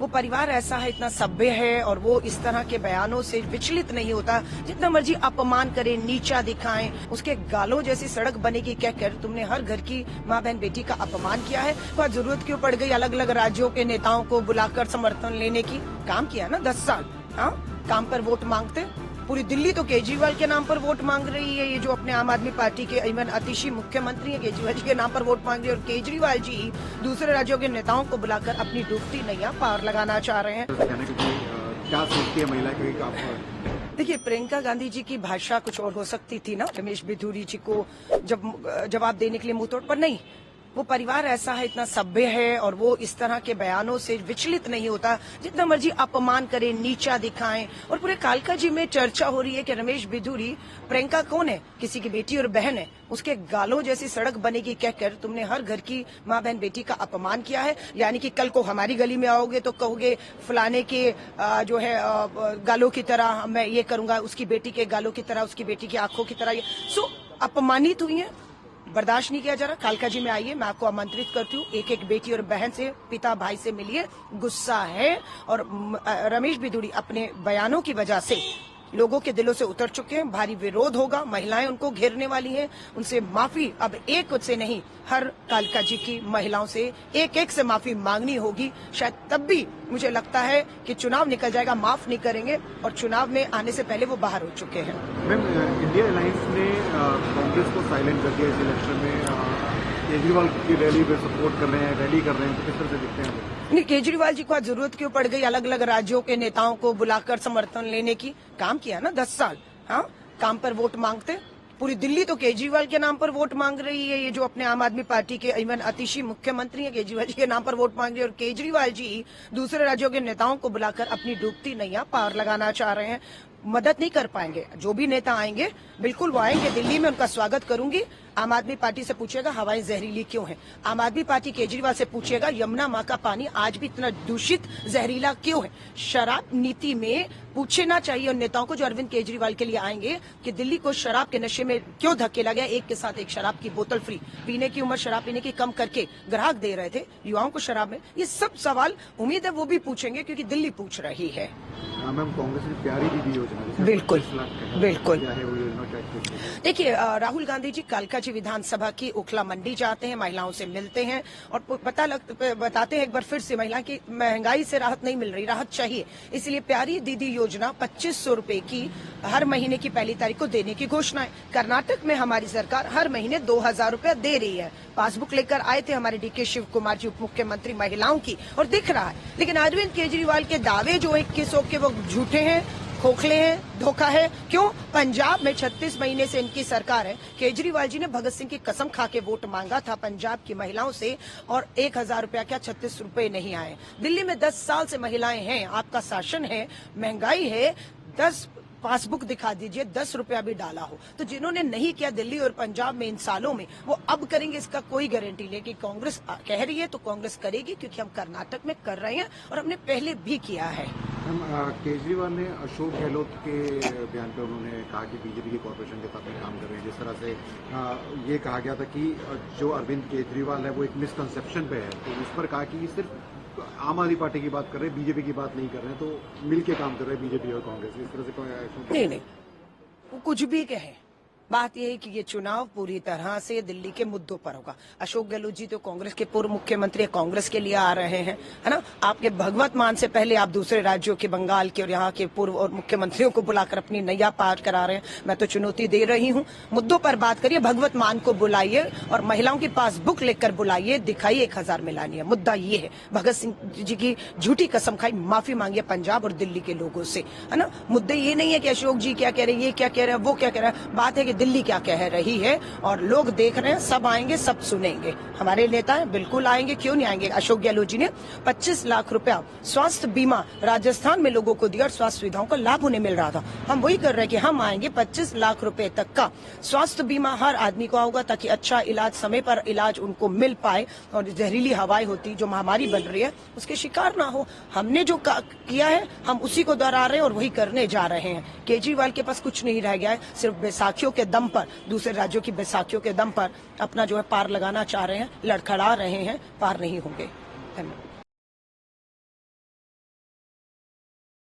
वो परिवार ऐसा है, इतना सभ्य है और वो इस तरह के बयानों से विचलित नहीं होता। जितना मर्जी अपमान करे, नीचा दिखाएं, उसके गालों जैसी सड़क बनेगी कहकर तुमने हर घर की माँ बहन बेटी का अपमान किया है। तो जरूरत क्यों पड़ गई अलग अलग राज्यों के नेताओं को बुलाकर समर्थन लेने की? काम किया ना 10 साल। हाँ, काम पर वोट मांगते। पूरी दिल्ली तो केजरीवाल के नाम पर वोट मांग रही है। ये जो अपने आम आदमी पार्टी के इवन अतिशी मुख्यमंत्री है, केजरीवाल जी के नाम पर वोट मांग रही है। और केजरीवाल जी दूसरे राज्यों के नेताओं को बुलाकर अपनी डूबती नैया पार लगाना चाह रहे हैं। क्या सोचती है महिला की? देखिए, प्रियंका गांधी जी की भाषा कुछ और हो सकती थी ना, रमेश बिधूरी जी को जब जवाब देने के लिए मुंह तोड़, पर नहीं, वो परिवार ऐसा है, इतना सभ्य है और वो इस तरह के बयानों से विचलित नहीं होता। जितना मर्जी अपमान करे, नीचा दिखाएं। और पूरे कालका जी में चर्चा हो रही है कि रमेश बिधूरी, प्रियंका कौन है? किसी की बेटी और बहन है। उसके गालों जैसी सड़क बनेगी कहकर तुमने हर घर की माँ बहन बेटी का अपमान किया है। यानी कि कल को हमारी गली में आओगे तो कहोगे फलाने के जो है गालों की तरह मैं ये करूंगा, उसकी बेटी के गालों की तरह, उसकी बेटी की आंखों की तरह। सो अपमानित हुई है, बर्दाश्त नहीं किया जा रहा। कालका जी में आइए, मैं आपको आमंत्रित करती हूँ। एक एक बेटी और बहन से, पिता भाई से मिलिए। गुस्सा है और रमेश बिधूरी अपने बयानों की वजह से लोगों के दिलों से उतर चुके हैं। भारी विरोध होगा, महिलाएं उनको घेरने वाली हैं। उनसे माफी अब एक से नहीं, हर कालका जी की महिलाओं से एक एक से माफी मांगनी होगी। शायद तब भी मुझे लगता है कि चुनाव निकल जाएगा, माफ नहीं करेंगे। और चुनाव में आने से पहले वो बाहर हो चुके हैं। मैम, इंडिया अलायंस ने कांग्रेस को साइलेंट कर दिया इस इलेक्शन में। केजरीवाल की रैली पे सपोर्ट कर रहे हैं, रैली कर रहे हैं, तो किस तरह से दिखते हैं? नहीं, केजरीवाल जी को आज जरूरत क्यों पड़ गई अलग अलग राज्यों के नेताओं को बुलाकर समर्थन लेने की? काम किया ना 10 साल। हाँ, काम पर वोट मांगते। पूरी दिल्ली तो केजरीवाल के नाम पर वोट मांग रही है। ये जो अपने आम आदमी पार्टी के इवन अतिशी मुख्यमंत्री है, केजरीवाल जी के नाम पर वोट मांग रही है। और केजरीवाल जी दूसरे राज्यों के नेताओं को बुलाकर अपनी डूबती नैया पार लगाना चाह रहे हैं। मदद नहीं कर पाएंगे। जो भी नेता आएंगे, बिल्कुल वो आएंगे, दिल्ली में उनका स्वागत करूंगी। आम आदमी पार्टी से पूछेगा हवाएं जहरीली क्यों है। आम आदमी पार्टी केजरीवाल से पूछेगा यमुना माँ का पानी आज भी इतना दूषित जहरीला क्यों है। शराब नीति में पूछना चाहिए उन नेताओं को जो अरविंद केजरीवाल के लिए आएंगे कि दिल्ली को शराब के नशे में क्यों धकेला गया। एक के साथ एक शराब की बोतल फ्री, पीने की उम्र शराब पीने की कम करके ग्राहक दे रहे थे युवाओं को शराब में। ये सब सवाल उम्मीद है वो भी पूछेंगे, क्योंकि दिल्ली पूछ रही है। मैम, कांग्रेस ने प्यारी दीदी योजना, बिल्कुल बिल्कुल। क्या है वो योजना? देखिए, राहुल गांधी जी कालका जी विधानसभा की ओखला मंडी जाते हैं, महिलाओं से मिलते हैं और बताते हैं एक बार फिर से महिला की महंगाई से राहत नहीं मिल रही, राहत चाहिए। इसलिए प्यारी दीदी योजना 2500 रुपए की हर महीने की पहली तारीख को देने की घोषणा है। कर्नाटक में हमारी सरकार हर महीने 2000 रुपया दे रही है। पासबुक लेकर आए थे हमारे डीके शिव कुमार जी, उप मुख्यमंत्री महिलाओं की, और दिख रहा है। लेकिन अरविंद केजरीवाल के दावे जो 2100 के वो झूठे हैं, खोखले हैं, धोखा है। क्यों? पंजाब में 36 महीने से इनकी सरकार है। केजरीवाल जी ने भगत सिंह की कसम खा के वोट मांगा था पंजाब की महिलाओं से, और 1000 रुपया क्या 36 रुपए नहीं आए। दिल्ली में 10 साल से महिलाएं हैं, आपका शासन है, महंगाई है। 10 पासबुक दिखा दीजिए, 10 रुपया भी डाला हो। तो जिन्होंने नहीं किया दिल्ली और पंजाब में इन सालों में, वो अब करेंगे, इसका कोई गारंटी नहीं। कि कांग्रेस कह रही है तो कांग्रेस करेगी, क्योंकि हम कर्नाटक में कर रहे हैं और हमने पहले भी किया है। केजरीवाल ने अशोक गहलोत के बयान पर उन्होंने कहा कि बीजेपी की कॉर्पोरेशन के साथ में काम कर रहे हैं। जिस तरह से ये कहा गया था कि जो अरविंद केजरीवाल है वो एक मिसकंसेप्शन पे है, तो इस पर कहा कि सिर्फ आम आदमी पार्टी की बात कर रहे हैं, बीजेपी की बात नहीं कर रहे हैं, तो मिलके काम कर रहे हैं बीजेपी और कांग्रेस। इस तरह से नहीं, वो कुछ भी कहे, बात यह है कि ये चुनाव पूरी तरह से दिल्ली के मुद्दों पर होगा। अशोक गहलोत जी तो कांग्रेस के पूर्व मुख्यमंत्री, कांग्रेस के लिए आ रहे हैं, है ना। आपके भगवत मान से पहले आप दूसरे राज्यों के, बंगाल के और यहाँ के पूर्व और मुख्यमंत्रियों को बुलाकर अपनी नैया पार करा रहे हैं। मैं तो चुनौती दे रही हूँ, मुद्दों पर बात करिए, भगवत मान को बुलाइए और महिलाओं की पासबुक लेकर बुलाइए, दिखाइए 1000 मिलानी है। मुद्दा ये है, भगत सिंह जी की झूठी कसम खाई, माफी मांगिए पंजाब और दिल्ली के लोगों से, है ना। मुद्दे ये नहीं है कि अशोक जी क्या कह रहे हैं, ये क्या कह रहे हैं, वो क्या कह रहा है। बात है कि दिल्ली क्या कह रही है, और लोग देख रहे हैं, सब आएंगे, सब सुनेंगे। हमारे नेता हैं, बिल्कुल आएंगे, क्यों नहीं आएंगे। अशोक गहलोत जी ने 25 लाख रुपया स्वास्थ्य बीमा राजस्थान में लोगों को दिया और स्वास्थ्य सुविधाओं का लाभ उन्हें मिल रहा था। हम वही कर रहे हैं कि हम आएंगे, 25 लाख रुपए तक का स्वास्थ्य बीमा हर आदमी को होगा, ताकि अच्छा इलाज, समय पर इलाज उनको मिल पाए, और जहरीली हवाएं होती जो महामारी बन रही है उसके शिकार ना हो। हमने जो किया है हम उसी को दोहरा रहे हैं और वही करने जा रहे हैं। केजरीवाल के पास कुछ नहीं रह गया है, सिर्फ बैसाखियों के दम पर, दूसरे राज्यों की बैसाखियों के दम पर अपना जो है पार लगाना चाह रहे हैं, लड़खड़ा रहे हैं, पार नहीं होंगे। धन्यवाद।